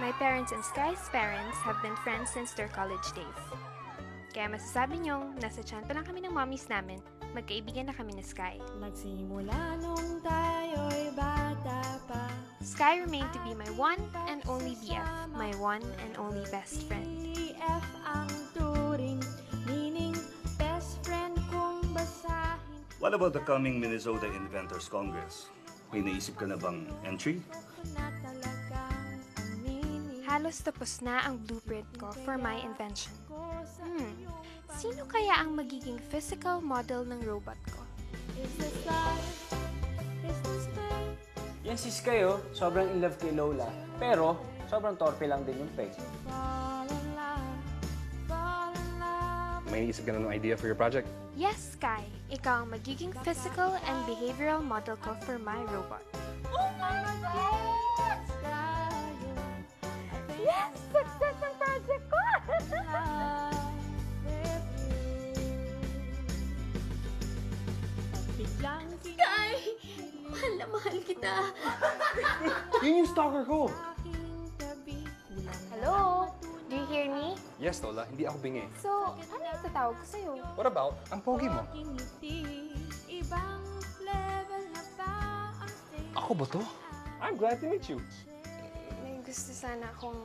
My parents and Sky's parents have been friends since their college days. Kaya masasabi niyong nasa tiyan pa lang kami ng mommies namin, magkaibigan na kami ni Sky. Nagsimula nung tayo'y bata pa. Sky remained to be my one and only BF, my one and only best friend. BF ang turing, meaning best friend kung basahin. What about the coming Minnesota Inventors Congress? May naisip ka na bang entry? Na talagang aminin Halos tapos na ang blueprint ko for my invention. ko sa Sino kaya ang magiging physical model ng robot ko? is the star, is the sky. Yan si Sky, oh. Sobrang in love kay Lola. Pero, sobrang torpe lang din yung Peg. Fall in love, fall in love. May naisip ka na ng idea for your project? Yes, Sky! Ikaw ang magiging physical and behavioral model ko for my robot. Yes! Success ang project ko! Sky! Mahal na mahal kita. Yun yung stalker ko! Hello? Do you hear me? Yes, Lola. Hindi ako bingi. So, ano yung tatawag ko sa'yo? What about ang pogi mo? Ibang level na ba ang stage? Ako ba to? I'm glad to meet you. May gusto sana akong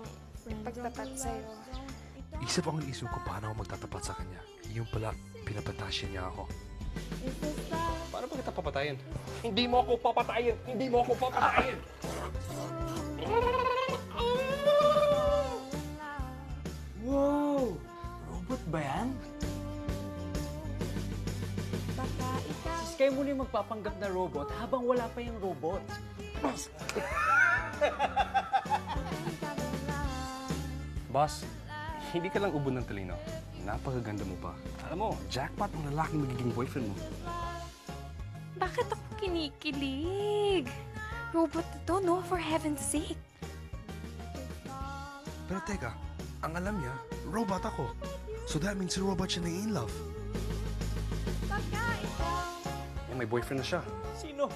pagtapat sa'yo. Isip ang isip ko paano ako magtatapat sa kanya. Yung pala, pinapatasya niya ako. Paano ba kita papatayin? Hindi mo ako papatayin! Hindi mo ako papatayin! Wow! Robot ba yan? Si Sky muna yung magpapanggap na robot habang wala pa yung robot. Boss, hindi ka lang ubod ng talino. Napakaganda mo pa. Alam mo, jackpot ang lalaking magiging boyfriend mo. Bakit ako kinikilig? Robot na to, no? For heaven's sake. Pero teka, ang alam niya, robot ako. So that means si robot siya na in love. Eh, may boyfriend na siya. Sino?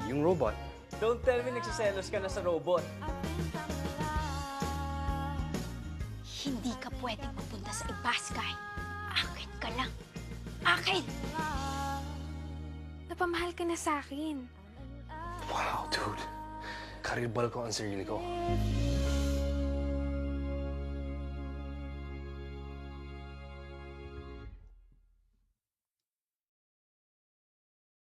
Yung robot. Don't tell me nagsiselos ka na sa robot. Hindi ka pwedeng mapunta sa iba, Sky. Akin ka lang. Akin! Napamahal ka na sa akin. Wow, dude. Karibal ko ang sarili ko. If you